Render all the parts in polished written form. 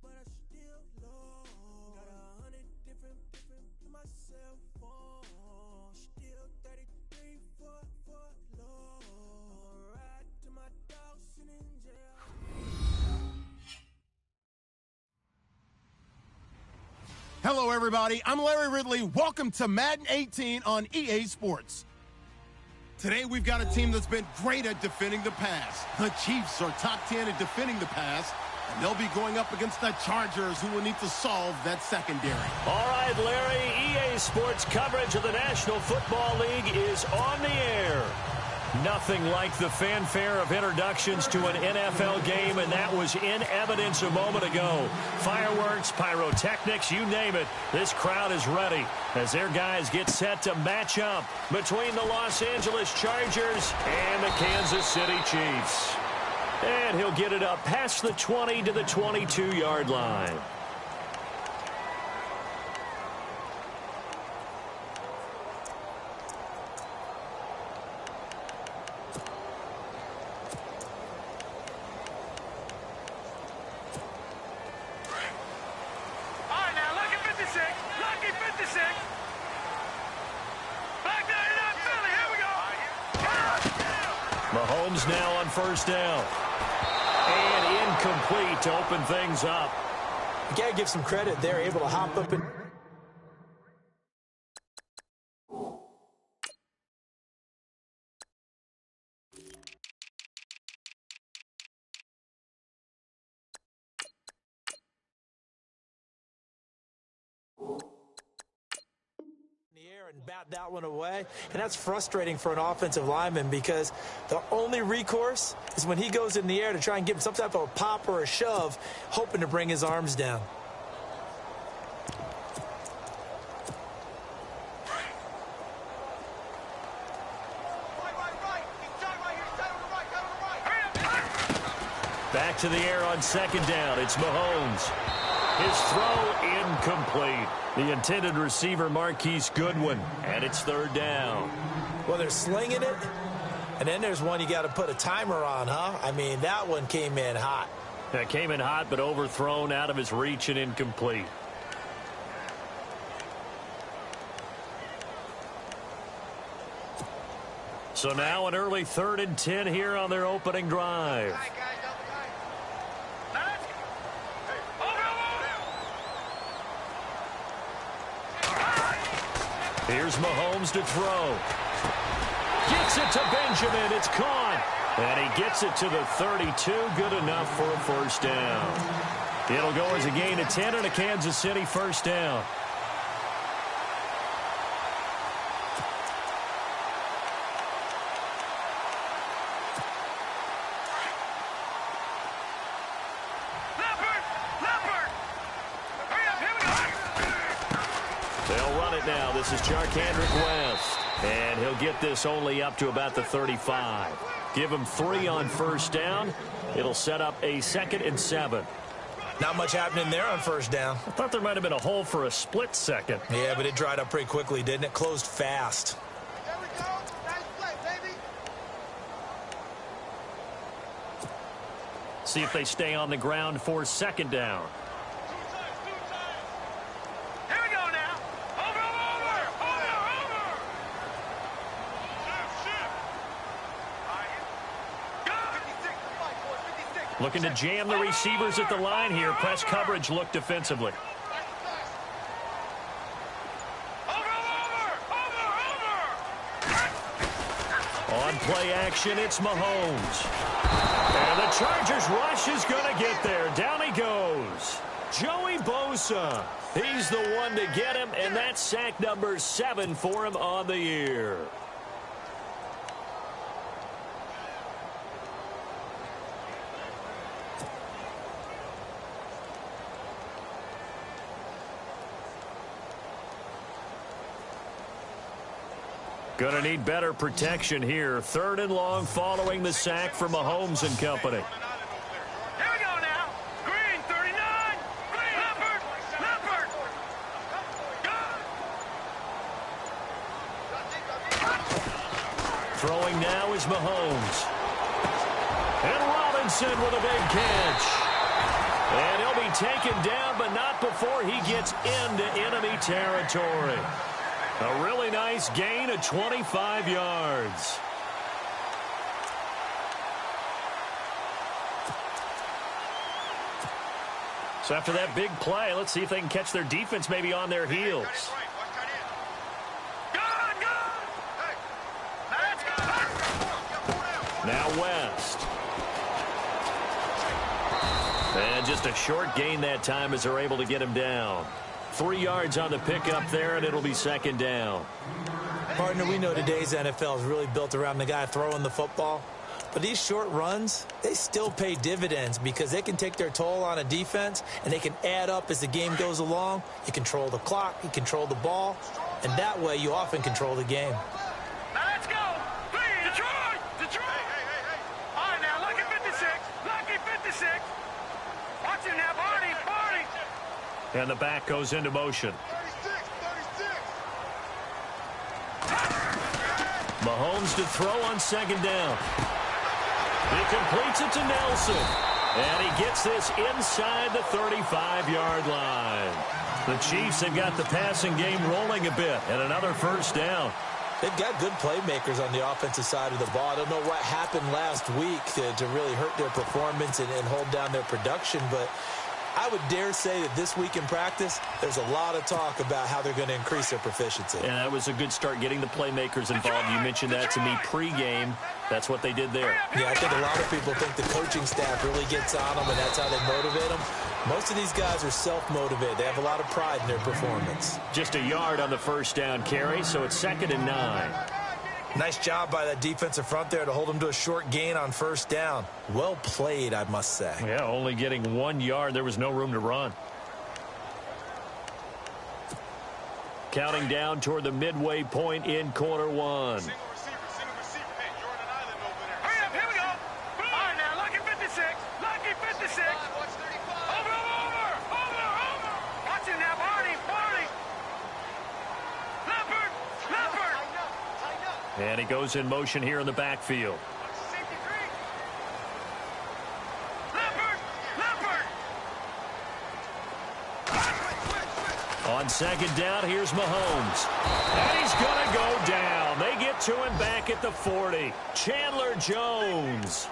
but I still love. Got 100 different to my cell phone. Still 33 for love. Ride to my dog sitting in jail. Hello, everybody. I'm Larry Ridley. Welcome to Madden 18 on EA Sports. Today, we've got a team that's been great at defending the pass. The Chiefs are top 10 at defending the pass, and they'll be going up against the Chargers, who will need to solve that secondary. All right, Larry, EA Sports coverage of the National Football League is on the air. Nothing like the fanfare of introductions to an NFL game, and that was in evidence a moment ago. Fireworks, pyrotechnics, you name it. This crowd is ready as their guys get set to match up between the Los Angeles Chargers and the Kansas City Chiefs. And he'll get it up past the 20 to the 22-yard line. Mahomes now on first down. And incomplete to open things up. You got to give some credit. They're able to hop up and... and bat that one away, and that's frustrating for an offensive lineman because the only recourse is when he goes in the air to try and give him some type of a pop or a shove, hoping to bring his arms down. Back to the air on second down. It's Mahomes. His throw incomplete. The intended receiver, Marquise Goodwin, and it's third down. Well, they're slinging it, and then there's one you got to put a timer on, huh? I mean, that one came in hot. That came in hot, but overthrown out of his reach and incomplete. So now an early 3rd and 10 here on their opening drive. Here's Mahomes to throw. Gets it to Benjamin. It's caught. And he gets it to the 32. Good enough for a first down. It'll go as a gain of 10 and a Kansas City first down. Now, this is Charkandrick West, and he'll get this only up to about the 35. Give him 3 on first down. It'll set up a 2nd and 7. Not much happening there on first down. I thought there might have been a hole for a split second. Yeah, but it dried up pretty quickly, didn't it? Closed fast. There we go. Nice play, baby. See if they stay on the ground for 2nd down. Looking to jam the receivers at the line here. Press coverage look defensively. On play action, it's Mahomes. And the Chargers rush is going to get there. Down he goes. Joey Bosa. He's the one to get him, and that's sack number 7 for him on the year. Going to need better protection here. 3rd and long following the sack from Mahomes and company. Here we go now. Green, 39. Leopard. Throwing now is Mahomes. And Robinson with a big catch. And he'll be taken down, but not before he gets into enemy territory. A really nice gain of 25 yards. So after that big play, let's see if they can catch their defense maybe on their heels. Now West. And just a short gain that time as they're able to get him down. 3 yards on the pickup there, and it'll be second down. Partner, we know today's NFL is really built around the guy throwing the football. But these short runs, they still pay dividends because they can take their toll on a defense, and they can add up as the game goes along. You control the clock, you control the ball, and that way you often control the game. Let's go! Detroit! Detroit! Hey. All right, now, lucky 56. Lucky 56. Watch him now, Barney. And the back goes into motion. 36. Mahomes to throw on second down. He completes it to Nelson. And he gets this inside the 35-yard line. The Chiefs have got the passing game rolling a bit, and another first down. They've got good playmakers on the offensive side of the ball. I don't know what happened last week to really hurt their performance and hold down their production, but I would dare say that this week in practice, there's a lot of talk about how they're going to increase their proficiency. And that was a good start getting the playmakers involved. You mentioned that to me pregame. That's what they did there. Yeah, I think a lot of people think the coaching staff really gets on them, and that's how they motivate them. Most of these guys are self-motivated. They have a lot of pride in their performance. Just a yard on the first down carry, so it's 2nd and 9. Nice job by that defensive front there to hold them to a short gain on first down. Well played, I must say. Yeah, only getting 1 yard. There was no room to run. Counting down toward the midway point in quarter one. Single receiver. Hey, you're on an island over there. Hurry up, here we go. All right, now, lucky 56. Lucky 56. Over. Watch him now, Barney. Leopard. And he goes in motion here in the backfield. Leopard. On second down, here's Mahomes. And he's going to go down. They get to him back at the 40. Chandler Jones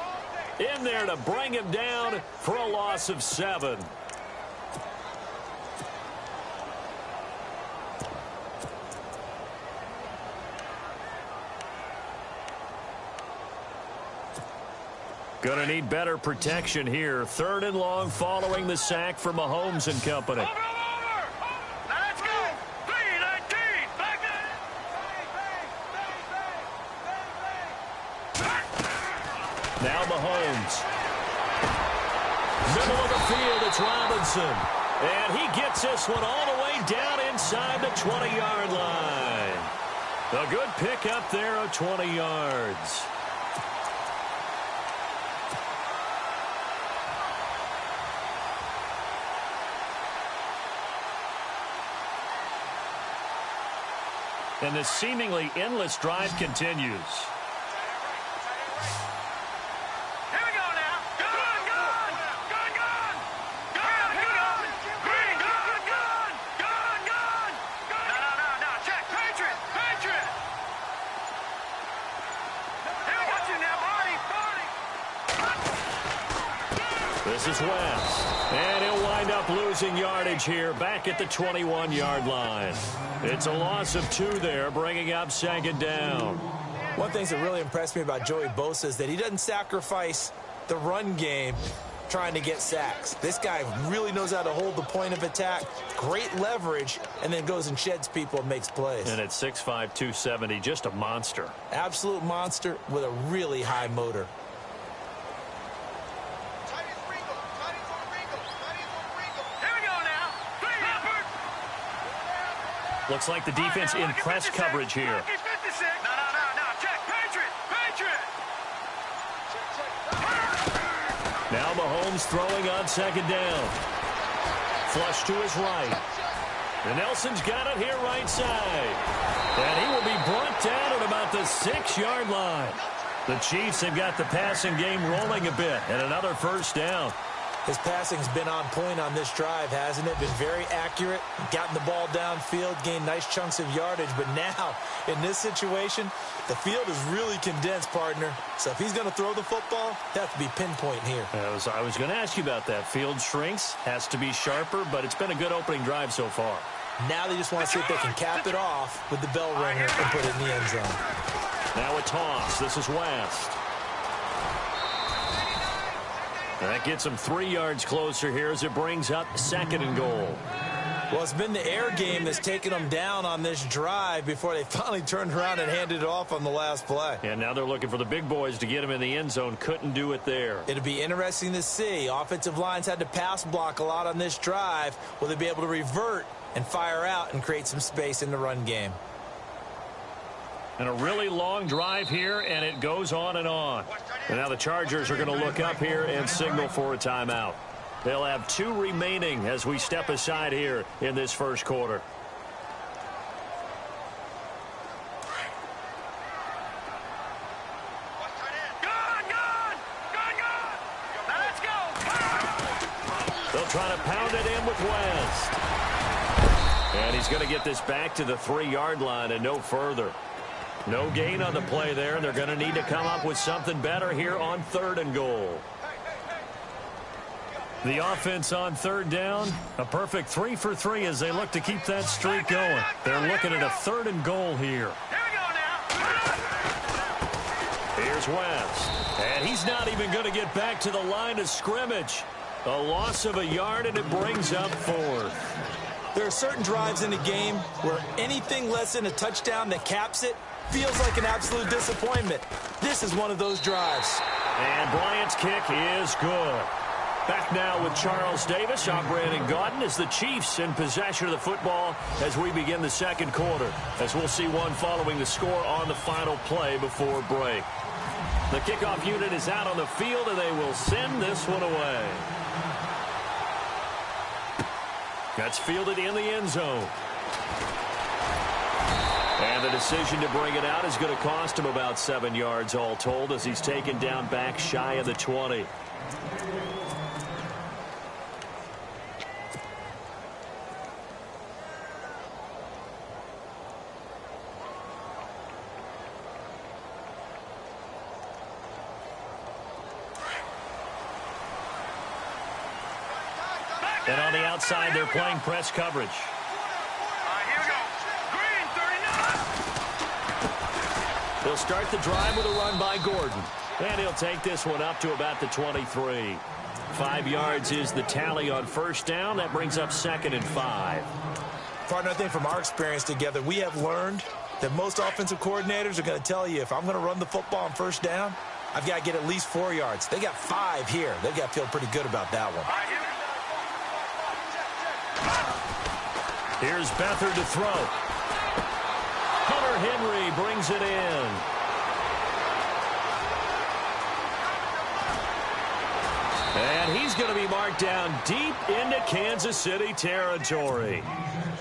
in there to bring him down for a loss of 7. Going to need better protection here. 3rd and long following the sack for Mahomes and company. Over. Let's go. 3-19. Back there. Now Mahomes. Middle of the field, it's Robinson. And he gets this one all the way down inside the 20-yard line. A good pickup there of 20 yards. And this seemingly endless drive continues. Here we go now. Gun. No. Check. Patriot. Here we got you now, Barney. This is West. And he'll wind up losing yardage here back at the 21-yard line. It's a loss of 2 there, bringing up second down. One thing that really impressed me about Joey Bosa is that he doesn't sacrifice the run game trying to get sacks. This guy really knows how to hold the point of attack, great leverage, and then goes and sheds people and makes plays. And at 6'5", 270, just a monster. Absolute monster with a really high motor. Looks like the defense in press coverage here. No. Check. Patriot. Now Mahomes throwing on second down. Flush to his right. And Nelson's got it here right side. And he will be brought down at about the 6-yard line. The Chiefs have got the passing game rolling a bit. And another first down. His passing's been on point on this drive, hasn't it? Been very accurate, gotten the ball downfield, gained nice chunks of yardage. But now, in this situation, the field is really condensed, partner. So if he's going to throw the football, he'll have to be pinpoint here. I was going to ask you about that. Field shrinks, has to be sharper, but it's been a good opening drive so far. Now they just want to see if they can cap it off with the bell ringer and put it in the end zone. Now a toss. This is West. That gets him 3 yards closer here as it brings up 2nd and goal. Well, it's been the air game that's taken them down on this drive before they finally turned around and handed it off on the last play. And now they're looking for the big boys to get him in the end zone. Couldn't do it there. It'll be interesting to see. Offensive lines had to pass block a lot on this drive. Will they be able to revert and fire out and create some space in the run game? And a really long drive here, and it goes on and on. And now the Chargers are going to look up here and signal for a timeout. They'll have 2 remaining as we step aside here in this first quarter. Let's go. They'll try to pound it in with West. And he's going to get this back to the 3-yard line and no further. No gain on the play there. They're going to need to come up with something better here on 3rd and goal. The offense on 3rd down, a perfect 3 for 3 as they look to keep that streak going. They're looking at a 3rd and goal here. Here we go now. Here's West. And he's not even going to get back to the line of scrimmage. A loss of a yard, and it brings up 4th. There are certain drives in the game where anything less than a touchdown that caps it feels like an absolute disappointment. This is one of those drives. And Bryant's kick is good. Back now with Charles Davis. I'm Brandon Gaudin as the Chiefs in possession of the football as we begin the 2nd quarter. As we'll see one following the score on the final play before break. The kickoff unit is out on the field, and they will send this one away. That's fielded in the end zone. And the decision to bring it out is going to cost him about 7 yards all told as he's taken down back shy of the 20. And on the outside, they're playing press coverage. Here we go. Green, 39. They'll start the drive with a run by Gordon. And he'll take this one up to about the 23. 5 yards is the tally on 1st down. That brings up 2nd and 5. Partner, I think from our experience together, we have learned that most offensive coordinators are going to tell you, if I'm going to run the football on 1st down, I've got to get at least 4 yards. They got 5 here. They've got to feel pretty good about that one. Here's Beathard to throw. Hunter Henry brings it in. And he's going to be marked down deep into Kansas City territory.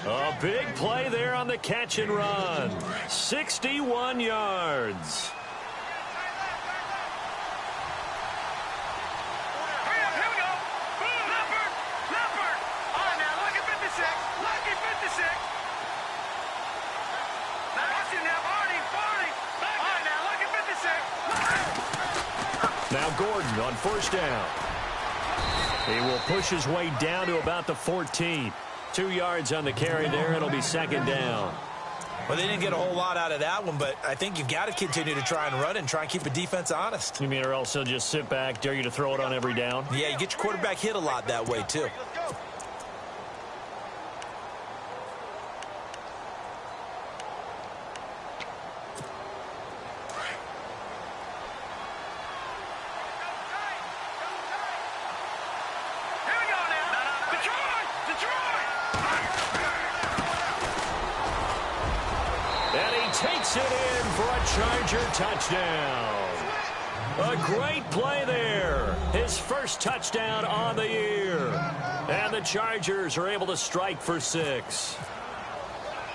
A big play there on the catch and run. 61 yards. Now Gordon on 1st down. He will push his way down to about the 14. 2 yards on the carry there. It'll be 2nd down. Well, they didn't get a whole lot out of that one, but I think you've got to continue to try and run and try and keep the defense honest. You mean or else he'll just sit back, dare you to throw it on every down? Yeah, you get your quarterback hit a lot that way, too. Takes it in for a Charger touchdown. A great play there. His first touchdown on the year. And the Chargers are able to strike for 6.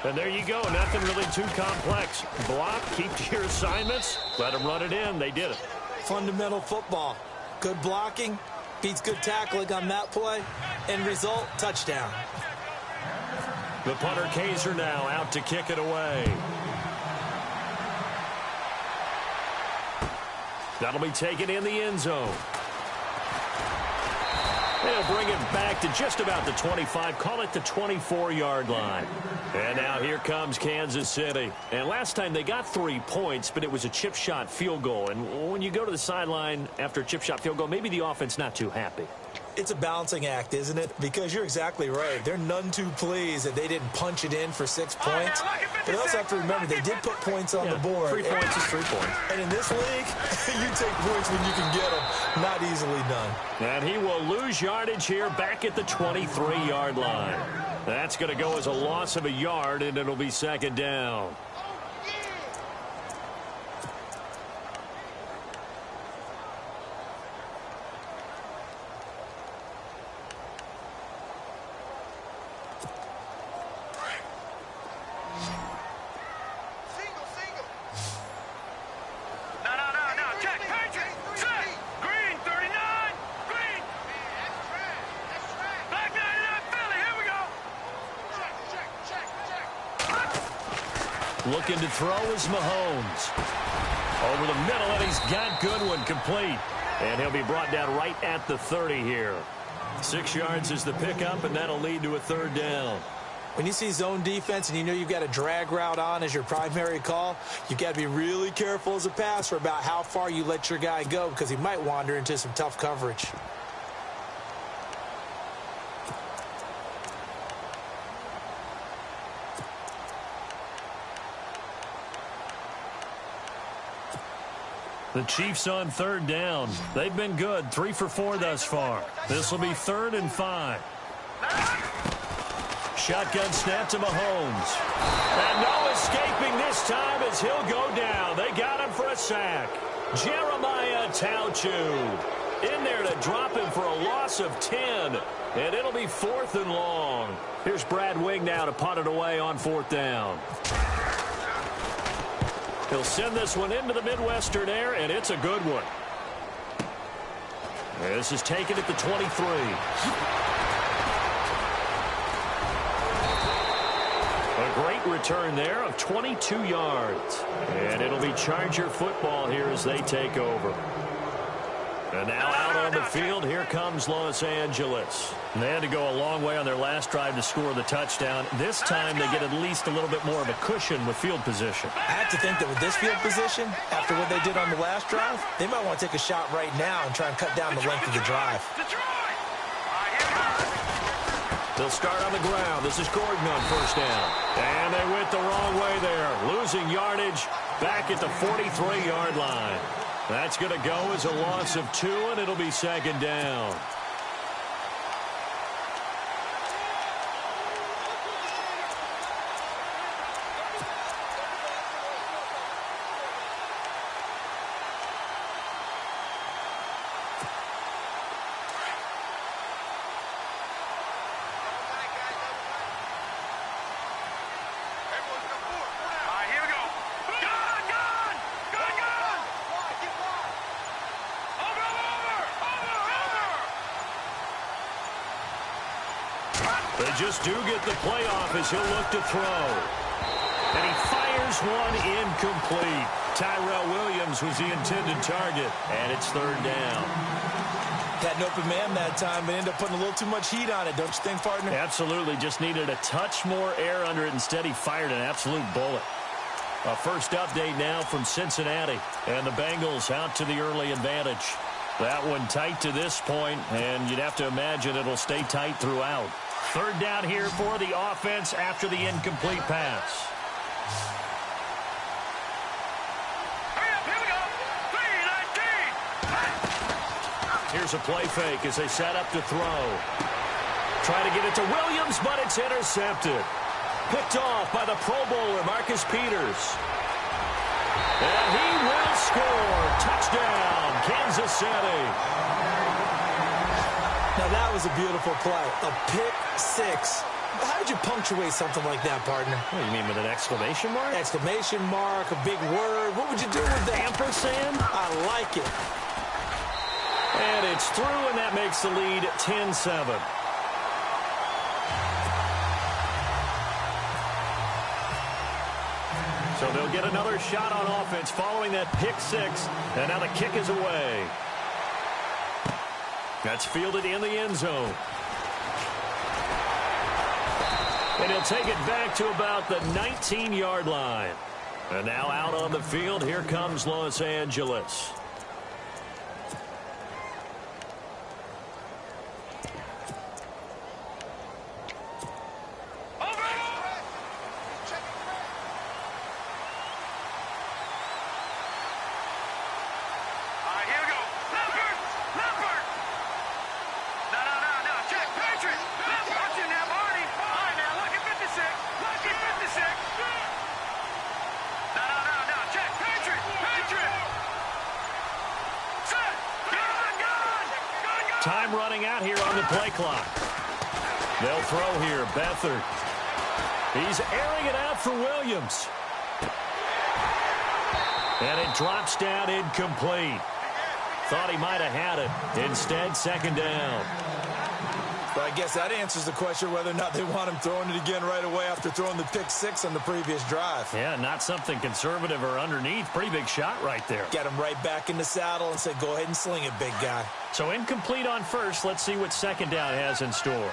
And there you go. Nothing really too complex. Block, keep to your assignments, let them run it in. They did it. Fundamental football. Good blocking, Beats good tackling on that play. End result, touchdown. The punter Kaiser now out to kick it away. That'll be taken in the end zone. They'll bring it back to just about the 25. Call it the 24-yard line. And now here comes Kansas City. And last time they got 3 points, but it was a chip shot field goal. And when you go to the sideline after a chip shot field goal, maybe the offense not too happy. It's a balancing act, isn't it? Because you're exactly right. They're none too pleased that they didn't punch it in for 6 points. But you also have to remember they did put points on the board. 3 points is 3 points. And in this league, you take points when you can get them. Not easily done. And he will lose yardage here back at the 23-yard line. That's going to go as a loss of a yard, and it'll be second down. Looking to throw is Mahomes. Over the middle, and he's got Goodwin complete. And he'll be brought down right at the 30 here. 6 yards is the pickup, and that'll lead to a third down. When you see zone defense and you know you've got a drag route on as your primary call, you've got to be really careful as a passer about how far you let your guy go because he might wander into some tough coverage. The Chiefs on third down. They've been good, 3 for 4 thus far. This will be 3rd and 5. Shotgun snap to Mahomes. And no escaping this time as he'll go down. They got him for a sack. Jeremiah Tauchu in there to drop him for a loss of 10. And it'll be 4th and long. Here's Brad Wing now to punt it away on 4th down. He'll send this one into the Midwestern air, and it's a good one. This is taken at the 23. A great return there of 22 yards. And it'll be Charger football here as they take over. And now out on the field, here comes Los Angeles. And they had to go a long way on their last drive to score the touchdown. This time they get at least a little bit more of a cushion with field position. I have to think that with this field position, after what they did on the last drive, they might want to take a shot right now and try and cut down the length of the drive. They'll start on the ground. This is Gordon on first down. And they went the wrong way there, losing yardage back at the 43-yard line. That's going to go as a loss of 2, and it'll be second down. They just do get the playoff as he'll look to throw. And he fires one incomplete. Tyrell Williams was the intended target, and it's 3rd down. Had an open man that time, but ended up putting a little too much heat on it, don't you think, partner? Absolutely. Just needed a touch more air under it. Instead, he fired an absolute bullet. A first update now from Cincinnati, and the Bengals out to the early advantage. That one tight to this point, and you'd have to imagine it'll stay tight throughout. 3rd down here for the offense after the incomplete pass. Here's a play fake as they set up to throw. Try to get it to Williams, but it's intercepted. Picked off by the Pro Bowler, Marcus Peters. And he will score. Touchdown, Kansas City. Now, that was a beautiful play. A pick 6. How did you punctuate something like that, partner? What do you mean, with an exclamation mark? Exclamation mark, a big word. What would you do with that? Ampersand? I like it. And it's through, and that makes the lead 10-7. So they'll get another shot on offense following that pick six. And now the kick is away. That's fielded in the end zone. And he'll take it back to about the 19-yard line. And now out on the field, here comes Los Angeles. Time running out here on the play clock. They'll throw here. Beathard. He's airing it out for Williams. And it drops down incomplete. Thought he might have had it. Instead, second down. But I guess that answers the question whether or not they want him throwing it again right away after throwing the pick six on the previous drive. Yeah, not something conservative or underneath. Pretty big shot right there. Get him right back in the saddle and say, go ahead and sling it, big guy. So incomplete on first. Let's see what second down has in store.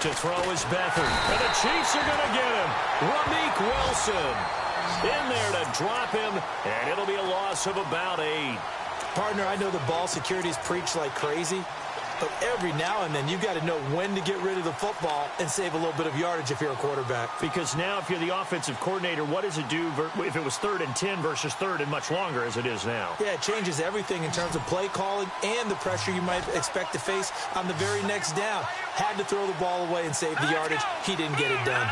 To throw is Beathard. And the Chiefs are going to get him. Rameek Wilson in there to drop him, and it'll be a loss of about 8. Partner, I know the ball security's preached like crazy, but every now and then you've got to know when to get rid of the football and save a little bit of yardage if you're a quarterback. Because now if you're the offensive coordinator, what does it do if it was 3rd and 10 versus 3rd and much longer as it is now? Yeah, it changes everything in terms of play calling and the pressure you might expect to face on the very next down. Had to throw the ball away and save the yardage. He didn't get it done.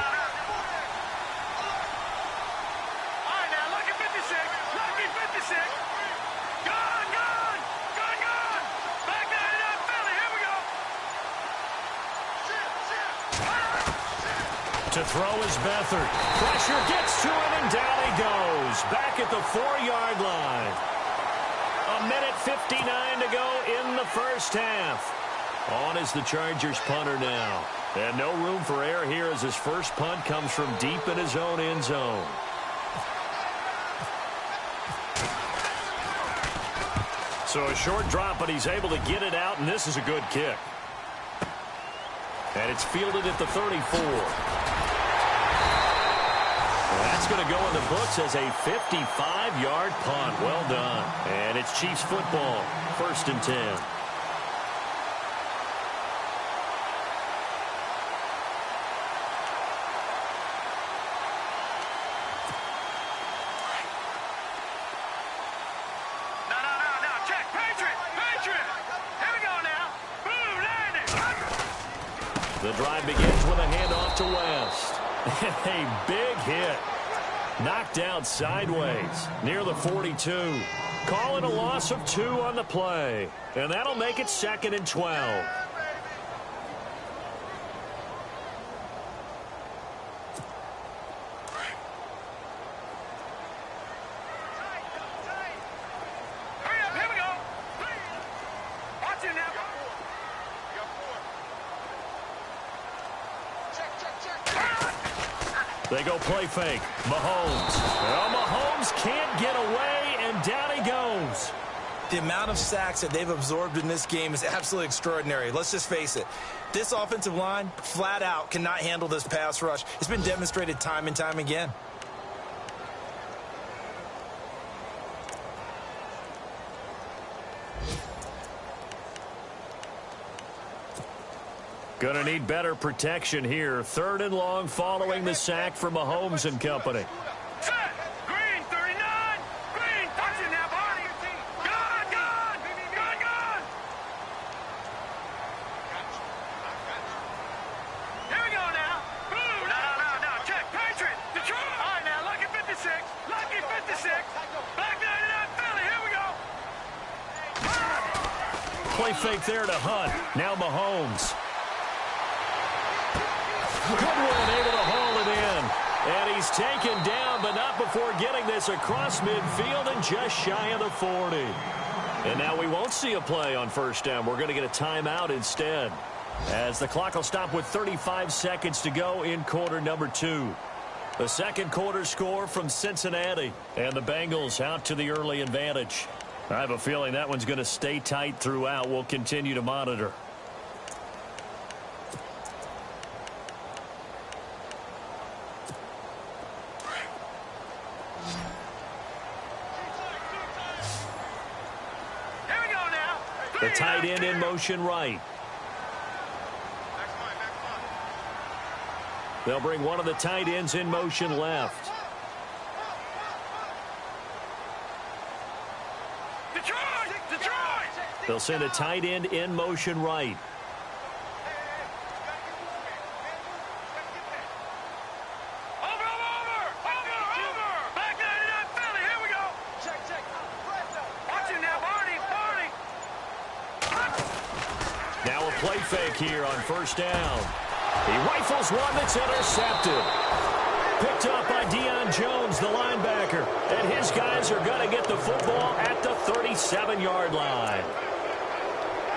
To throw is Beathard. Pressure gets to him, and down he goes. Back at the 4-yard line. 1:59 to go in the first half. On is the Chargers punter now. And no room for error here as his first punt comes from deep in his own end zone. So a short drop, but he's able to get it out, and this is a good kick. And it's fielded at the 34. That's going to go in the books as a 55-yard punt. Well done. And it's Chiefs football. 1st and 10. The drive begins with a handoff to West. And a big hit. Knocked out sideways near the 42. Call it a loss of 2 on the play. And that'll make it 2nd and 12. They go play fake. Mahomes. Well, Mahomes can't get away, and down he goes. The amount of sacks that they've absorbed in this game is absolutely extraordinary. Let's just face it. This offensive line, flat out, cannot handle this pass rush. It's been demonstrated time and time again. Gonna need better protection here. 3rd and long following the sack from Mahomes and company. Set! Green, 39! Green, touching that body! Gone, gone! Gone, gone! Here we go now. Blue, no. Check, Patriot, Detroit! All right, now, lucky 56. Lucky 56. Black 99, Philly, here we go. Play fake there to Hunt. Now Mahomes. Goodwin able to haul it in. And he's taken down, but not before getting this across midfield and just shy of the 40. And now we won't see a play on first down. We're going to get a timeout instead, as the clock will stop with 35 seconds to go in quarter number 2. The second quarter score from Cincinnati, and the Bengals out to the early advantage. I have a feeling that one's going to stay tight throughout. We'll continue to monitor. The tight end in motion right. They'll bring one of the tight ends in motion left. Detroit! They'll send a tight end in motion right. Now a play fake here on first down. He rifles one that's intercepted. Picked up by Deion Jones, the linebacker. And his guys are going to get the football at the 37-yard line.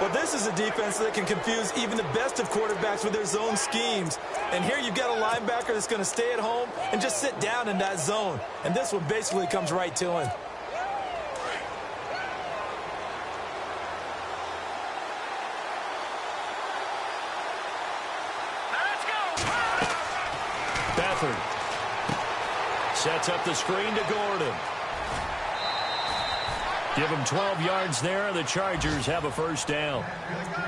Well, this is a defense that can confuse even the best of quarterbacks with their zone schemes. And here you've got a linebacker that's going to stay at home and just sit down in that zone. And this one basically comes right to him. Sets up the screen to Gordon. Give him 12 yards there. The Chargers have a first down.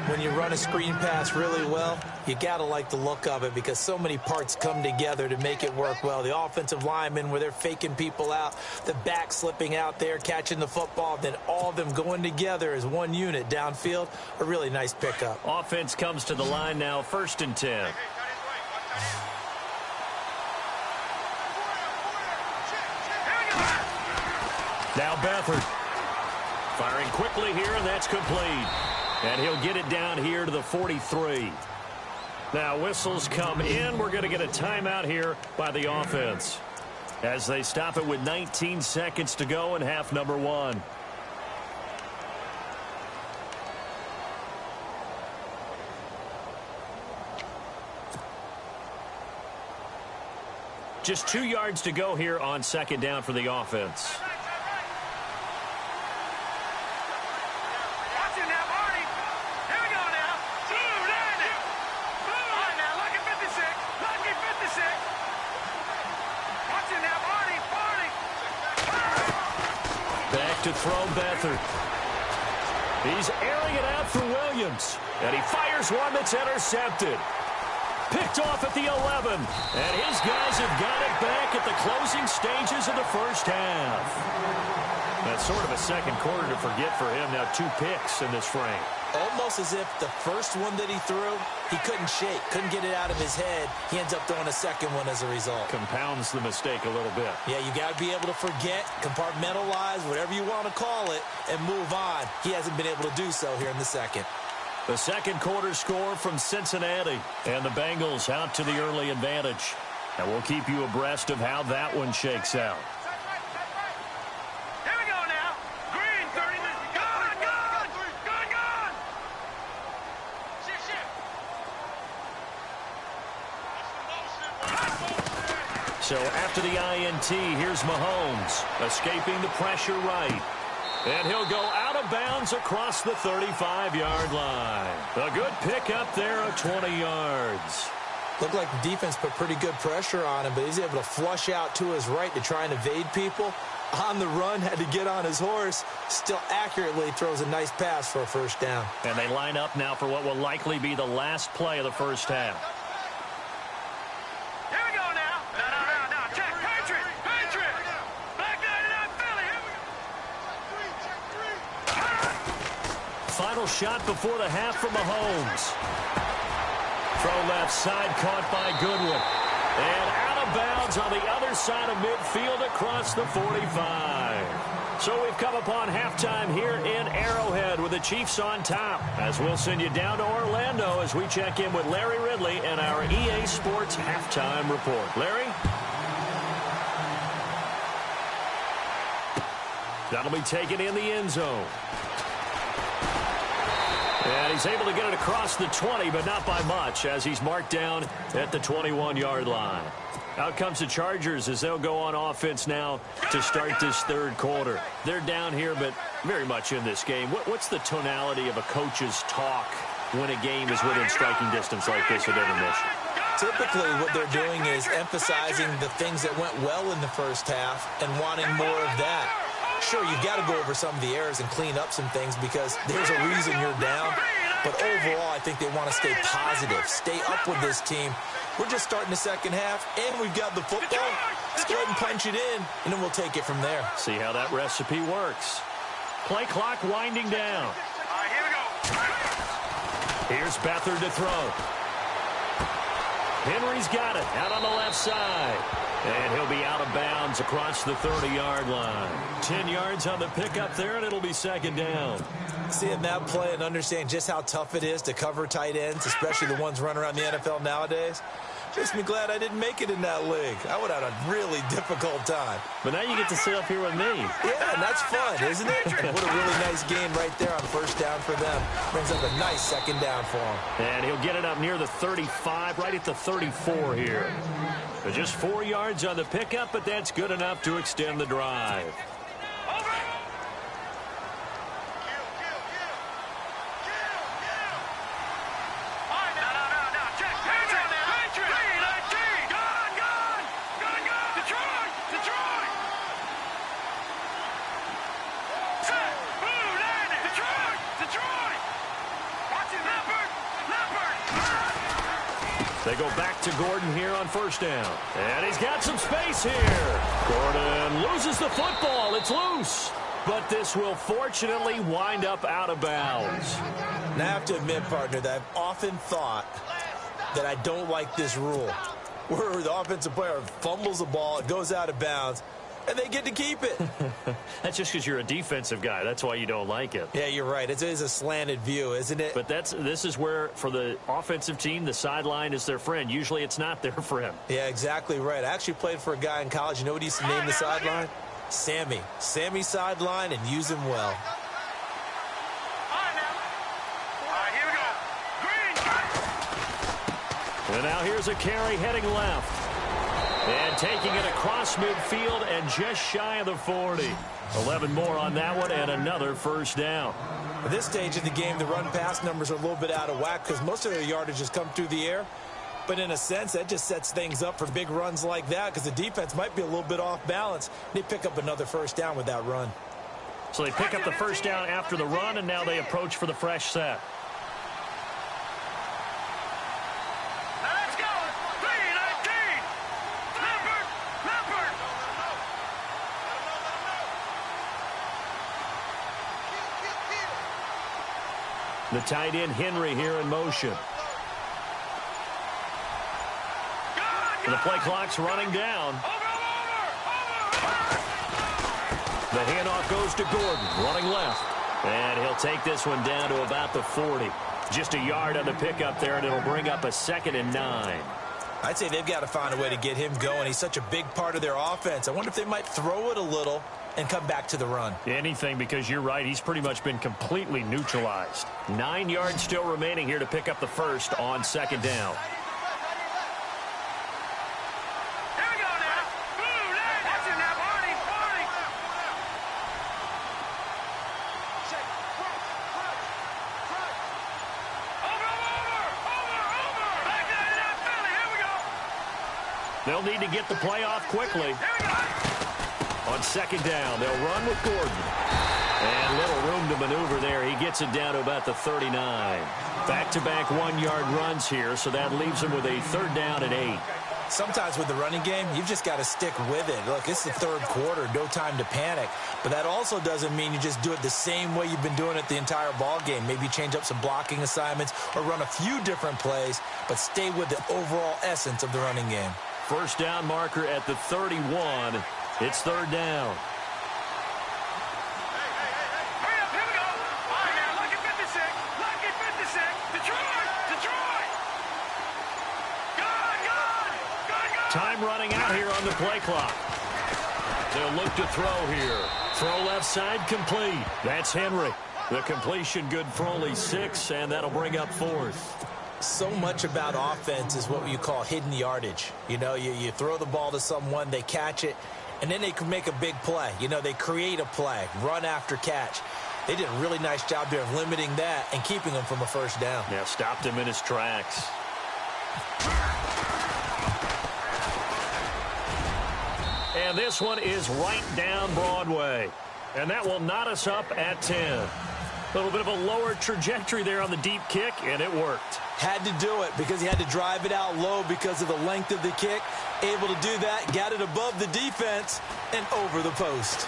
When you run a screen pass really well, you got to like the look of it because so many parts come together to make it work well. The offensive linemen where they're faking people out, the back slipping out there, catching the football, then all of them going together as one unit downfield. A really nice pickup. Offense comes to the line now, 1st and 10. Now Beathard firing quickly here, and that's complete. And he'll get it down here to the 43. Now whistles come in. We're going to get a timeout here by the offense as they stop it with 19 seconds to go in half number 1. Just 2 yards to go here on second down for the offense. To throw Beathard. He's airing it out for Williams. And he fires one that's intercepted. Picked off at the 11. And his guys have got it back at the closing stages of the first half. That's sort of a second quarter to forget for him. Now 2 picks in this frame. Almost as if the first one that he threw, he couldn't shake, couldn't get it out of his head. He ends up throwing a second one as a result. Compounds the mistake a little bit. Yeah, you got to be able to forget, compartmentalize, whatever you want to call it, and move on. He hasn't been able to do so here in the second. The second quarter score from Cincinnati, and the Bengals out to the early advantage. And we'll keep you abreast of how that one shakes out. So after the INT, here's Mahomes, escaping the pressure right. And he'll go out of bounds across the 35-yard line. A good pickup there of 20 yards. Looked like the defense put pretty good pressure on him, but he's able to flush out to his right to try and evade people. On the run, had to get on his horse. Still accurately throws a nice pass for a first down. And they line up now for what will likely be the last play of the first half. Final shot before the half from Mahomes. Throw left side caught by Goodwin. And out of bounds on the other side of midfield across the 45. So we've come upon halftime here in Arrowhead with the Chiefs on top. As we'll send you down to Orlando as we check in with Larry Ridley and our EA Sports halftime report. Larry? That'll be taken in the end zone. And he's able to get it across the 20, but not by much, as he's marked down at the 21-yard line. Out comes the Chargers as they'll go on offense now to start this third quarter. They're down here, but very much in this game. What's the tonality of a coach's talk when a game is within striking distance like this at intermission? Typically, what they're doing is emphasizing the things that went well in the first half and wanting more of that. Sure, you've got to go over some of the errors and clean up some things because there's a reason you're down. But overall, I think they want to stay positive, stay up with this team. We're just starting the second half, and we've got the football. Let's go ahead and punch it in, and then we'll take it from there. See how that recipe works. Play clock winding down. All right, here we go. Here's Beathard to throw. Henry's got it out on the left side. And he'll be out of bounds across the 30-yard line. 10 yards on the pickup there, and it'll be second down. Seeing that play and understand just how tough it is to cover tight ends, especially the ones running around the NFL nowadays, makes me glad I didn't make it in that league. I would have had a really difficult time. But now you get to sit up here with me. Yeah, and that's fun, isn't it? What a really nice game right there on first down for them. Brings up a nice second down for him. And he'll get it up near the 35, right at the 34 here. But just 4 yards on the pickup, but that's good enough to extend the drive. They go back to Gordon here on first down. And he's got some space here. Gordon loses the football. It's loose. But this will fortunately wind up out of bounds. Now, I have to admit, partner, that I've often thought that I don't like this rule, where the offensive player fumbles the ball, it goes out of bounds, and they get to keep it. That's just because you're a defensive guy. That's why you don't like it. Yeah, you're right. It is a slanted view, isn't it? But this is where, for the offensive team, the sideline is their friend. Usually it's not their friend. Yeah, exactly right. I actually played for a guy in college. You know what he used to name the sideline? Sammy. Sammy sideline, and use him well. And now here's a carry heading left. And taking it across midfield and just shy of the 40. 11 more on that one and another first down. At this stage of the game, the run-pass numbers are a little bit out of whack because most of their yardage has come through the air. But in a sense, that just sets things up for big runs like that because the defense might be a little bit off balance. They pick up another first down with that run. So they pick up the first down after the run, and now they approach for the fresh set. The tight end Henry here in motion. The play clock's running down. The handoff goes to Gordon, running left. And he'll take this one down to about the 40. Just a yard on the pickup there, and it'll bring up a 2nd and 9. I'd say they've got to find a way to get him going. He's such a big part of their offense. I wonder if they might throw it a little and come back to the run. Anything, because you're right. He's pretty much been completely neutralized. 9 yards still remaining here to pick up the first on second down. They'll need to get the play off quickly. On second down, they'll run with Gordon. And little room to maneuver there. He gets it down to about the 39. Back-to-back 1-yard runs here, so that leaves him with a 3rd down and 8. Sometimes with the running game, you've just got to stick with it. Look, it's the third quarter, no time to panic. But that also doesn't mean you just do it the same way you've been doing it the entire ball game. Maybe change up some blocking assignments or run a few different plays, but stay with the overall essence of the running game. First down marker at the 31. It's 3rd down. the play clock. They'll look to throw here. Throw left side complete. That's Henry. The completion good for only 6, and that'll bring up 4th. So much about offense is what you call hidden yardage. You know, you throw the ball to someone, they catch it, and then they can make a big play. You know, they create a play, run after catch. They did a really nice job there of limiting that and keeping him from a first down. Yeah, stopped him in his tracks. And this one is right down Broadway. And that will knot us up at 10. A little bit of a lower trajectory there on the deep kick, and it worked. Had to do it because he had to drive it out low because of the length of the kick. Able to do that, got it above the defense and over the post.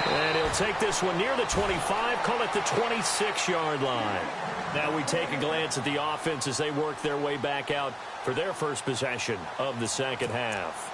And he'll take this one near the 25, call it the 26-yard line. Now we take a glance at the offense as they work their way back out for their first possession of the second half.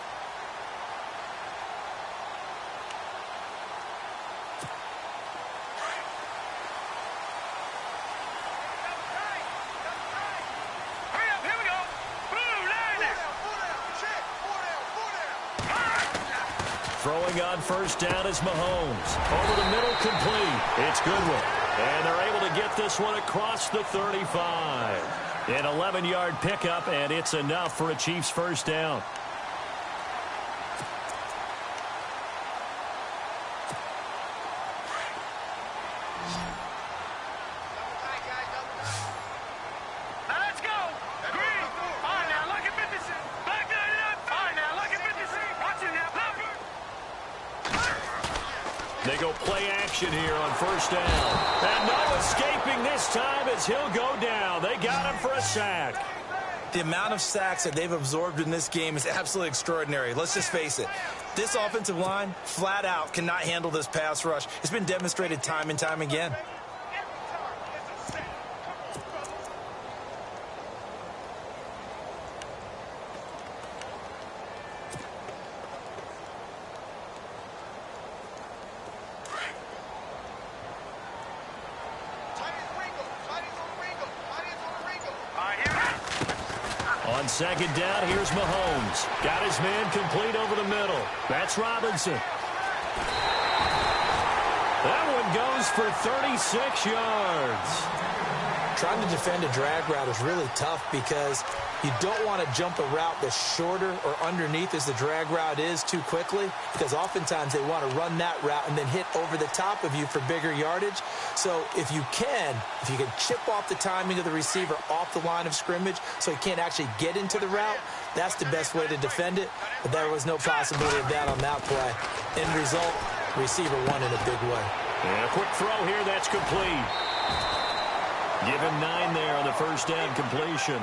Throwing on first down is Mahomes. Over the middle, complete. It's Goodwin. And they're able to get this one across the 35. An 11-yard pickup, and it's enough for a Chiefs first down. They go play action here on first down. And no escaping this time as he'll go down. They got him for a sack. The amount of sacks that they've absorbed in this game is absolutely extraordinary. Let's just face it. This offensive line, flat out, cannot handle this pass rush. It's been demonstrated time and time again. On second down, here's Mahomes. Got his man complete over the middle. That's Robinson. That one goes for 36 yards. Trying to defend a drag route is really tough because you don't want to jump a route that's shorter or underneath as the drag route is too quickly, because oftentimes they want to run that route and then hit over the top of you for bigger yardage. So if you can chip off the timing of the receiver off the line of scrimmage so he can't actually get into the route, that's the best way to defend it. But there was no possibility of that on that play. End result, receiver won in a big way. And a quick throw here, that's complete. Give him 9 there on the first down completion.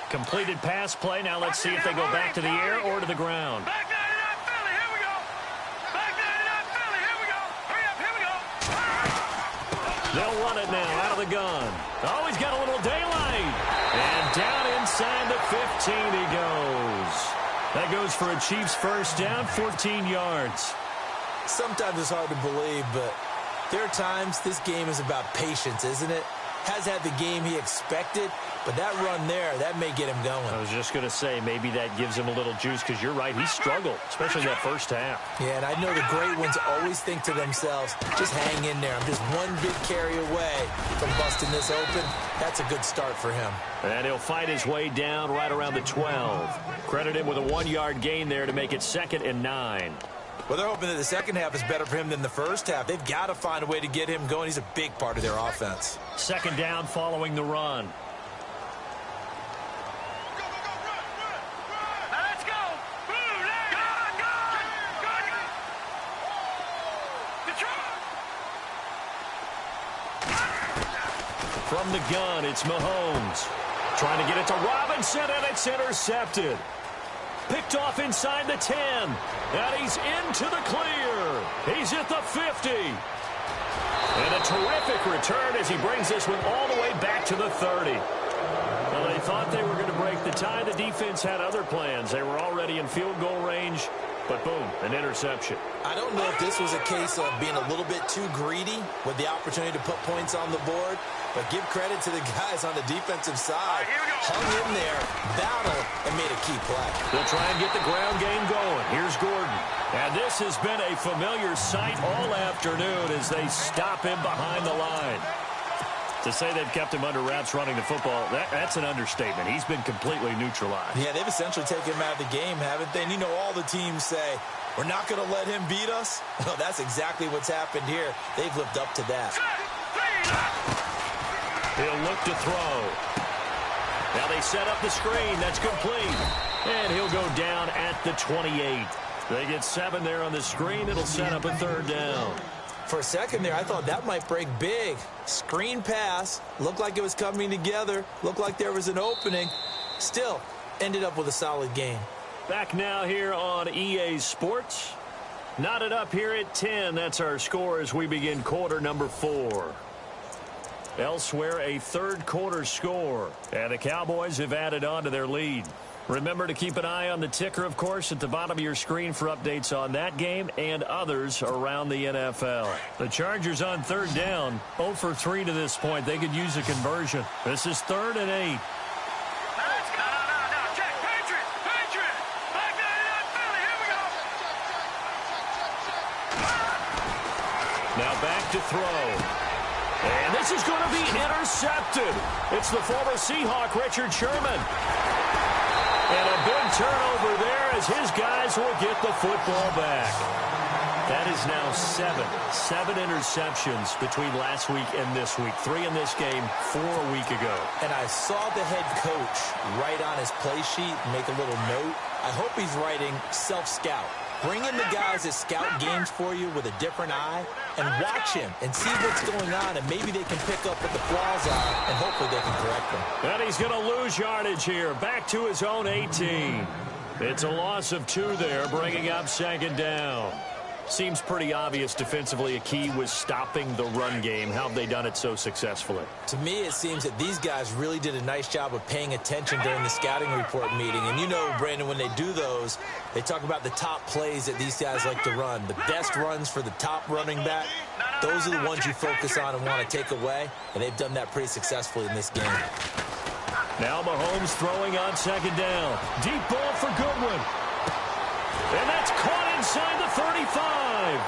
Completed pass play. Now let's see if they go back to the air or to the ground. Back 99 Philly, here we go. Back 99 Philly, here we go. Hurry up, here we go. They'll run it now out of the gun. Oh, he's got a little daylight. And down inside the 15 he goes. That goes for a Chiefs first down, 14 yards. Sometimes it's hard to believe, but there are times this game is about patience, isn't it? Has had the game he expected, but that run there, that may get him going. I was just going to say, maybe that gives him a little juice, because you're right, he struggled, especially that first half. Yeah, and I know the great ones always think to themselves, just hang in there. I'm just one big carry away from busting this open. That's a good start for him. And he'll fight his way down right around the 12. Credit him with a 1-yard gain there to make it 2nd and 9. Well, they're hoping that the second half is better for him than the first half. They've got to find a way to get him going. He's a big part of their offense. Second down following the run. Let's go. From the gun, it's Mahomes. Trying to get it to Robinson, and it's intercepted. Picked off inside the 10. And he's into the clear. He's at the 50. And a terrific return as he brings this one all the way back to the 30. Well, they thought they were going to break the tie. The defense had other plans. They were already in field goal range, but boom, an interception. I don't know if this was a case of being a little bit too greedy with the opportunity to put points on the board, but give credit to the guys on the defensive side. Hung in there, battled, and made a key play. They'll try and get the ground game going. Here's Gordon. And this has been a familiar sight all afternoon as they stop him behind the line. To say they've kept him under wraps running the football, that's an understatement. He's been completely neutralized. Yeah, they've essentially taken him out of the game, haven't they? And you know all the teams say, we're not going to let him beat us. Well, that's exactly what's happened here. They've lived up to that. He'll look to throw. Now they set up the screen. That's complete. And he'll go down at the 28. They get 7 there on the screen. It'll set up a 3rd down. For a second there, I thought that might break big. Screen pass. Looked like it was coming together. Looked like there was an opening. Still, ended up with a solid game. Back now here on EA Sports. Knotted up here at 10. That's our score as we begin quarter number 4. Elsewhere, a 3rd quarter score. And the Cowboys have added on to their lead. Remember to keep an eye on the ticker, of course, at the bottom of your screen for updates on that game and others around the NFL. The Chargers on 3rd down, 0 for 3 to this point. They could use a conversion. This is 3rd and 8. Now back to throw. And this is going to be intercepted. It's the former Seahawk, Richard Sherman. And a big turnover there as his guys will get the football back. That is now 7 interceptions between last week and this week. 3 in this game, 4 a week ago. And I saw the head coach write on his play sheet and make a little note. I hope he's writing self-scout. Bring in the guys that scout games for you with a different eye and watch him and see what's going on, and maybe they can pick up what the flaws are, and hopefully they can correct them. And he's going to lose yardage here, back to his own 18. It's a loss of 2 there, bringing up 2nd down. Seems pretty obvious defensively a key was stopping the run game. How have they done it so successfully? To me, it seems that these guys really did a nice job of paying attention during the scouting report meeting. And you know, Brandon, when they do those, they talk about the top plays that these guys like to run. The best runs for the top running back, those are the ones you focus on and want to take away. And they've done that pretty successfully in this game. Now Mahomes throwing on 2nd down. Deep ball for Goodwin. And that's caught inside the 35.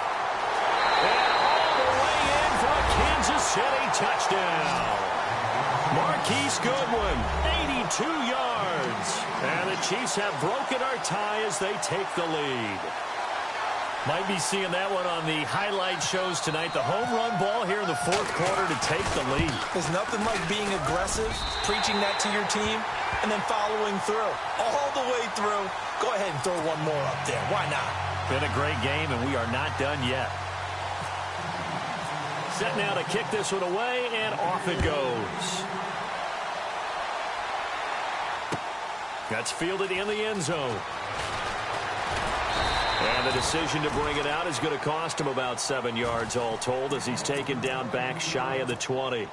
And all the way in for a Kansas City touchdown. Marquise Goodwin, 82 yards. And the Chiefs have broken our tie as they take the lead. Might be seeing that one on the highlight shows tonight. The home run ball here in the 4th quarter to take the lead. There's nothing like being aggressive, preaching that to your team, and then following through. All the way through. Go ahead and throw one more up there. Why not? Been a great game, and we are not done yet. Set now to kick this one away, and off it goes. That's fielded in the end zone. And the decision to bring it out is going to cost him about 7 yards all told as he's taken down back shy of the 20.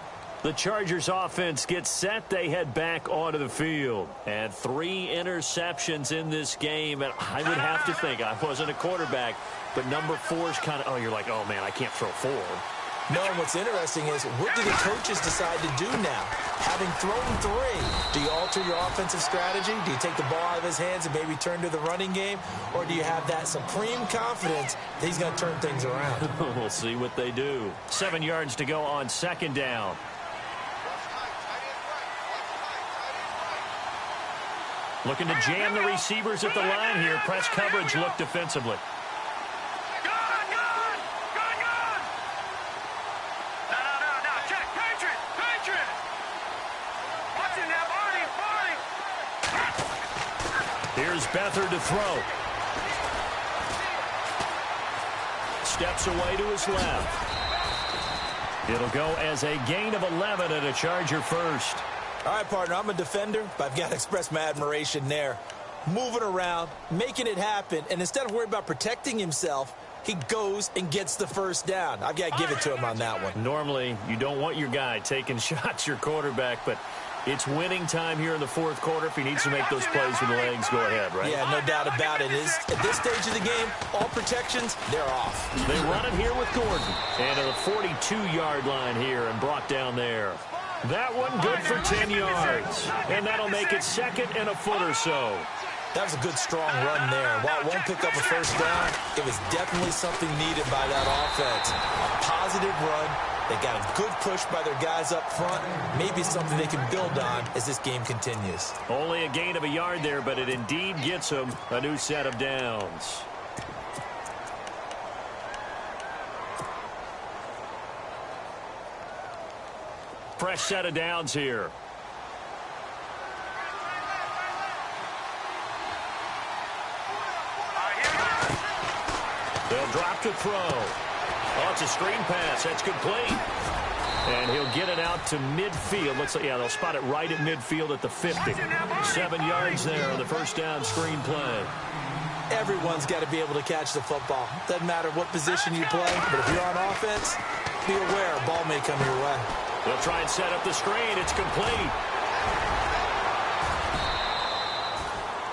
The Chargers offense gets set. They head back onto the field. And 3 interceptions in this game. And I would have to think, I wasn't a quarterback, but number 4 is kind of, oh, you're like, oh, man, I can't throw 4. No, and what's interesting is, what do the coaches decide to do now? Having thrown 3, do you alter your offensive strategy? Do you take the ball out of his hands and maybe turn to the running game? Or do you have that supreme confidence that he's going to turn things around? We'll see what they do. 7 yards to go on 2nd down. Looking to jam the receivers at the line here. Press coverage look defensively. Here's Beathard to throw. Steps away to his left. It'll go as a gain of 11 and a Charger first. All right, partner, I'm a defender, but I've got to express my admiration there. Moving around, making it happen, and instead of worrying about protecting himself, he goes and gets the first down. I've got to give it to him on that one. Normally, you don't want your guy taking shots, your quarterback, but it's winning time here in the fourth quarter. If he needs to make those plays with the legs, go ahead, right? Yeah, no doubt about it. At this stage of the game, all protections, they're off. They run it here with Gordon. And to the 42-yard line here and brought down there. That one good for 10 yards. And that'll make it second and a foot or so. That was a good, strong run there. While it won't pick up a first down, it was definitely something needed by that offense. A positive run. They got a good push by their guys up front. Maybe something they can build on as this game continues. Only a gain of a yard there, but it indeed gets them a new set of downs. Fresh set of downs here. They'll drop to throw. Oh, it's a screen pass. That's complete. And he'll get it out to midfield. Looks like, yeah, they'll spot it right at midfield at the 50. 7 yards there on the first down screen play. Everyone's got to be able to catch the football. Doesn't matter what position you play, but if you're on offense, be aware a ball may come your way. They'll try and set up the screen. It's complete.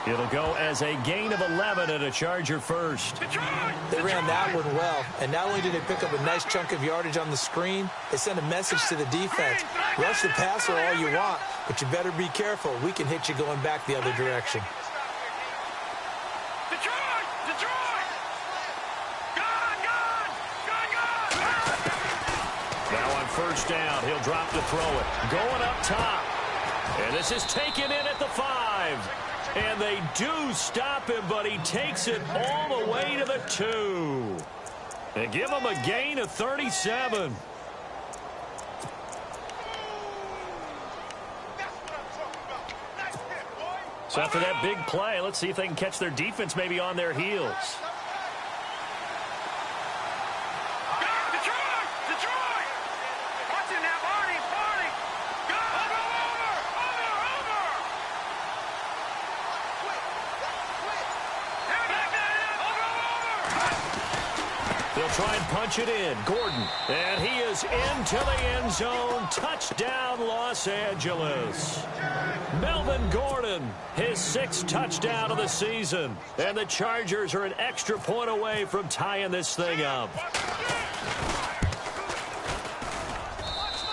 It'll go as a gain of 11 and a Charger first. They ran that one well, and not only did they pick up a nice chunk of yardage on the screen, they sent a message to the defense. Rush the passer all you want, but you better be careful. We can hit you going back the other direction. Now on first down, he'll drop to throw it. Going up top. And this is taken in at the 5. And they do stop him, but he takes it all the way to the 2. And give him a gain of 37. So after that big play, let's see if they can catch their defense maybe on their heels. Try and punch it in. Gordon. And he is into the end zone. Touchdown, Los Angeles. Melvin Gordon, his 6th touchdown of the season. And the Chargers are an extra point away from tying this thing up.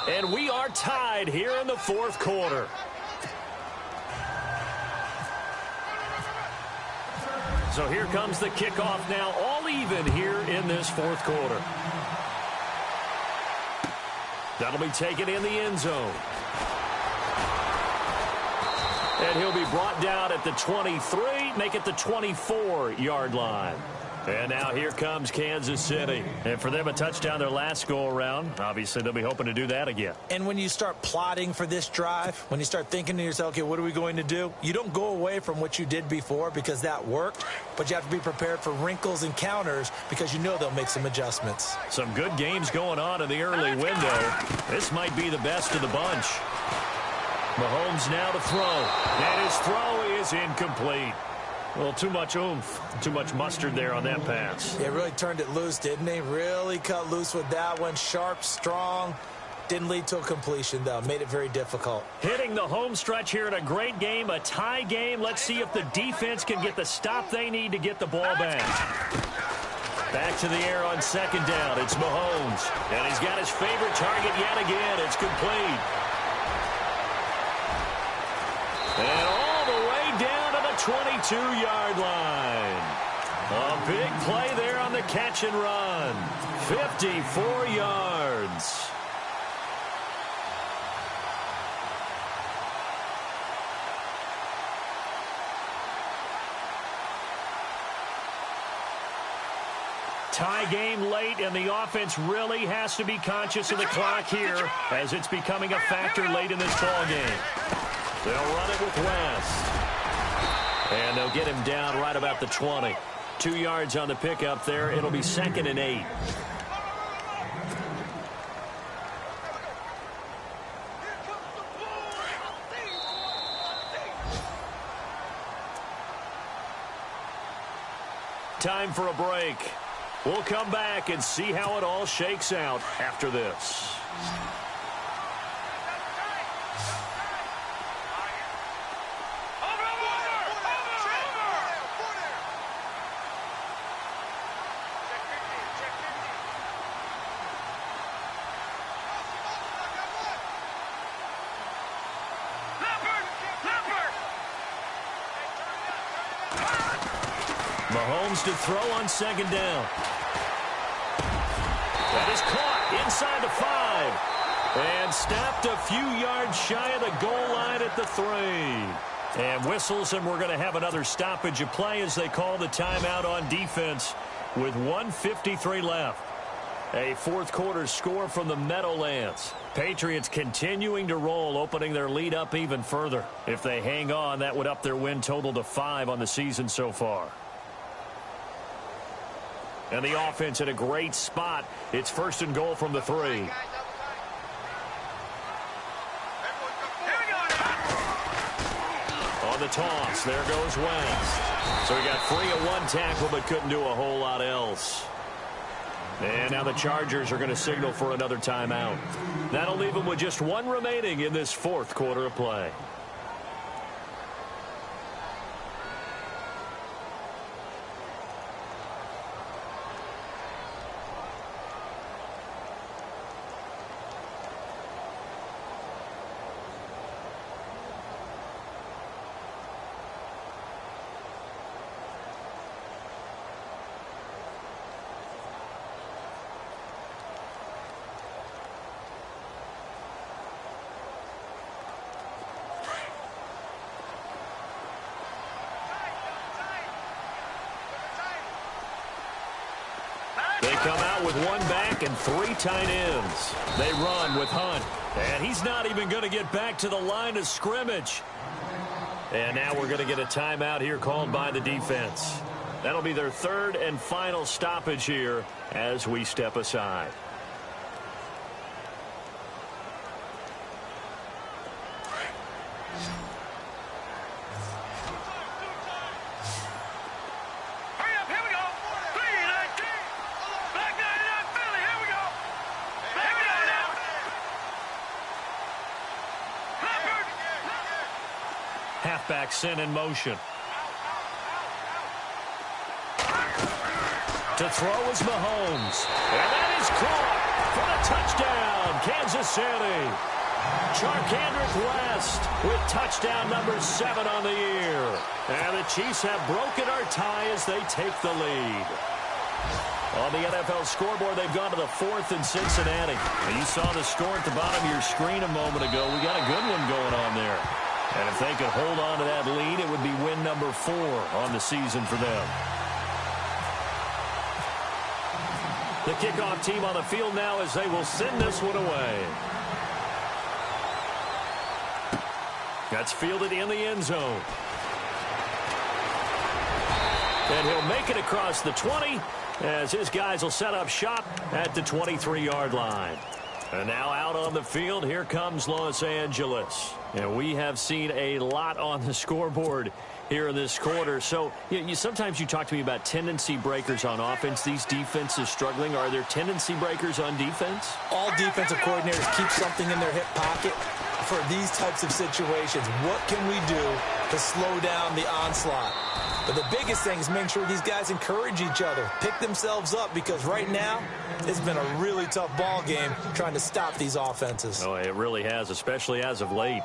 And we are tied here in the fourth quarter. So here comes the kickoff now, all even here in this fourth quarter. That'll be taken in the end zone. And he'll be brought down at the 23, make it the 24-yard line. And now here comes Kansas City. And for them, a touchdown their last go-around. Obviously, they'll be hoping to do that again. And when you start plotting for this drive, when you start thinking to yourself, okay, what are we going to do? You don't go away from what you did before because that worked, but you have to be prepared for wrinkles and counters because you know they'll make some adjustments. Some good games going on in the early window. This might be the best of the bunch. Mahomes now to throw. And his throw is incomplete. Well, too much oomph, too much mustard there on that pass. They really turned it loose, didn't they? Really cut loose with that one. Sharp, strong. Didn't lead to a completion, though. Made it very difficult. Hitting the home stretch here in a great game, a tie game. Let's see if the defense can get the stop they need to get the ball back. Back to the air on second down. It's Mahomes. And he's got his favorite target yet again. It's complete. And all the way down to the 22-yard line. A big play there on the catch and run. 54 yards. Tie game late, and the offense really has to be conscious of the clock here as it's becoming a factor late in this ball game. They'll run it with West. And they'll get him down right about the 20. 2 yards on the pickup there. It'll be 2nd and 8. Time for a break. We'll come back and see how it all shakes out after this. Mahomes to throw on second down. That is caught inside the 5. And snapped a few yards shy of the goal line at the 3. And whistles, and we're going to have another stoppage of play as they call the timeout on defense with 1:53 left. A fourth quarter score from the Meadowlands. Patriots continuing to roll, opening their lead up even further. If they hang on, that would up their win total to 5 on the season so far. And the offense in a great spot. It's first and goal from the 3. On the toss, there goes West. So he got free of one tackle but couldn't do a whole lot else. And now the Chargers are going to signal for another timeout. That'll leave them with just one remaining in this fourth quarter of play. They come out with one back and 3 tight ends. They run with Hunt. And he's not even going to get back to the line of scrimmage. And now we're going to get a timeout here called by the defense. That'll be their third and final stoppage here as we step aside. Halfback sent in motion. To throw is Mahomes. And that is caught for the touchdown, Kansas City. Charkandrick West with touchdown number 7 on the year. And the Chiefs have broken our tie as they take the lead. On the NFL scoreboard, they've gone to the 4th in Cincinnati. And you saw the score at the bottom of your screen a moment ago. We got a good one going on there. And if they could hold on to that lead, it would be win number 4 on the season for them. The kickoff team on the field now as they will send this one away. That's fielded in the end zone. And he'll make it across the 20 as his guys will set up shop at the 23-yard line. And now out on the field, here comes Los Angeles. And we have seen a lot on the scoreboard here in this quarter. So sometimes you talk to me about tendency breakers on offense. These defenses struggling. Are there tendency breakers on defense? All defensive coordinators keep something in their hip pocket for these types of situations. What can we do to slow down the onslaught? But the biggest thing is making sure these guys encourage each other, pick themselves up, because right now it's been a really tough ball game trying to stop these offenses. Oh, it really has, especially as of late.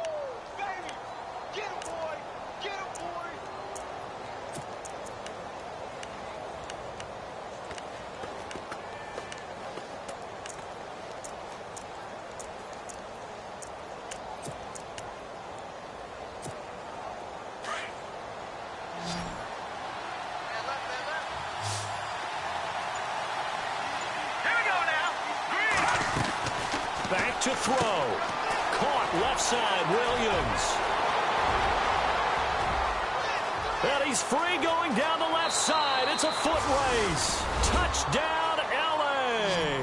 Back to throw. Caught left side, Williams. And he's free going down the left side. It's a foot race. Touchdown, L.A.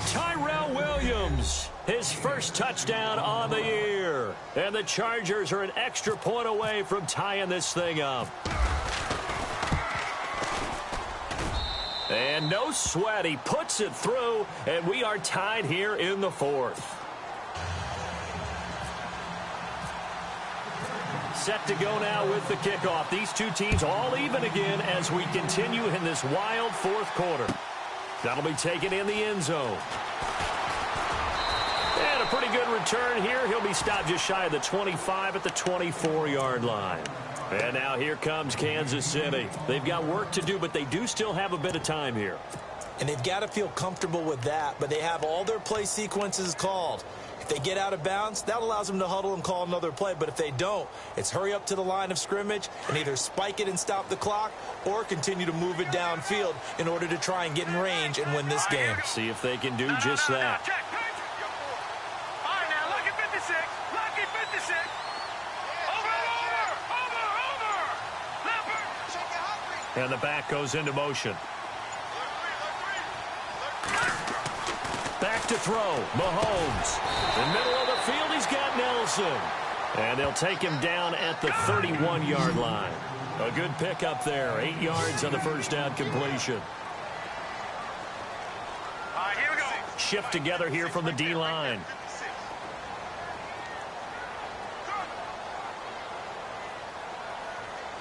Tyrell Williams, his first touchdown on the year. And the Chargers are an extra point away from tying this thing up. And no sweat. He puts it through, and we are tied here in the fourth. Set to go now with the kickoff. These two teams all even again as we continue in this wild fourth quarter. That'll be taken in the end zone. And a pretty good return here. He'll be stopped just shy of the 25 at the 24-yard line. And now here comes Kansas City. They've got work to do, but they do still have a bit of time here. And they've got to feel comfortable with that, but they have all their play sequences called. If they get out of bounds, that allows them to huddle and call another play. But if they don't, it's hurry up to the line of scrimmage and either spike it and stop the clock or continue to move it downfield in order to try and get in range and win this game. See if they can do just that. All right, now, lucky 56. Lucky 56. Over. And the back goes into motion. Back to throw. Mahomes. In the middle of the field, he's got Nelson. And they'll take him down at the 31-yard line. A good pickup there. 8 yards on the first down completion. All right, here we go. Shift together here from the D-line.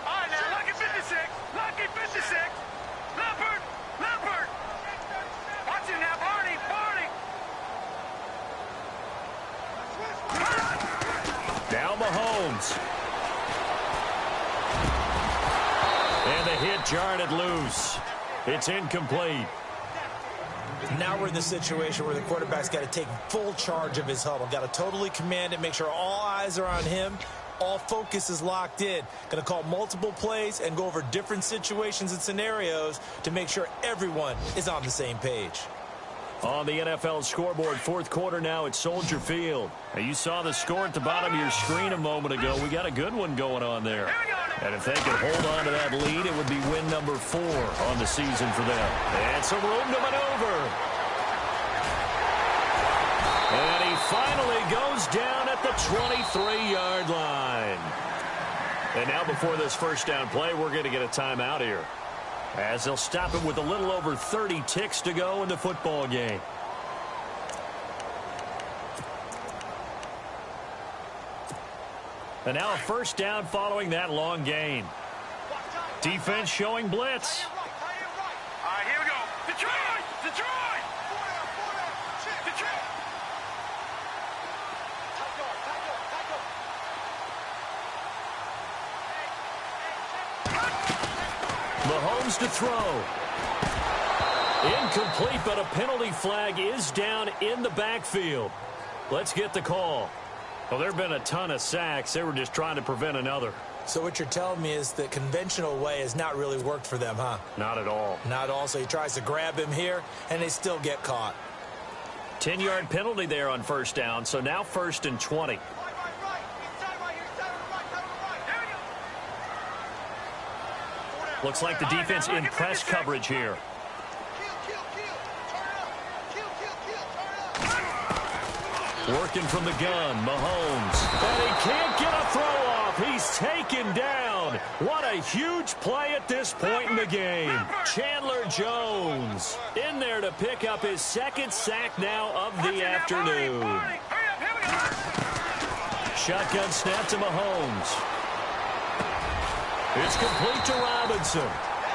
All right, now, lucky 56. Lucky 56. Leopard. Leopard. Watch him now, Barney. Barney. Now Mahomes. And the hit jarred it loose. It's incomplete. Now we're in the situation where the quarterback's got to take full charge of his huddle. Got to totally command it, make sure all eyes are on him. All focus is locked in. Going to call multiple plays and go over different situations and scenarios to make sure everyone is on the same page. On the NFL scoreboard, fourth quarter now at Soldier Field. Now you saw the score at the bottom of your screen a moment ago. We got a good one going on there. And if they could hold on to that lead, it would be win number 4 on the season for them. And some room to maneuver. And he finally goes down at the 23-yard line. And now before this first down play, we're going to get a timeout here, as they'll stop it with a little over 30 ticks to go in the football game. And now a first down following that long gain. Defense showing blitz. All right, here we go. Detroit! Detroit! Detroit! Mahomes to throw. Incomplete, but a penalty flag is down in the backfield. Let's get the call. Well, there have been a ton of sacks. They were just trying to prevent another. So what you're telling me is the conventional way has not really worked for them, huh? Not at all. Not at all. So he tries to grab him here, and they still get caught. 10-yard penalty there on first down, so now 1st and 20. Looks like the defense in press coverage here. Working from the gun, Mahomes. And he can't get a throw off. He's taken down. What a huge play at this point in the game. Chandler Jones in there to pick up his 2nd sack now of the afternoon. Shotgun snap to Mahomes. It's complete to Robinson.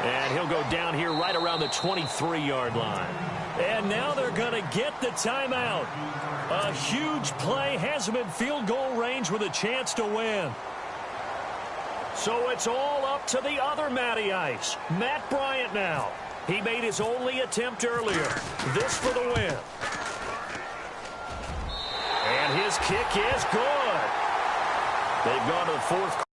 And he'll go down here right around the 23-yard line. And now they're going to get the timeout. A huge play has him in field goal range with a chance to win. So it's all up to the other Matty Ice, Matt Bryant now. He made his only attempt earlier. This for the win. And his kick is good. They've gone to the fourth quarter.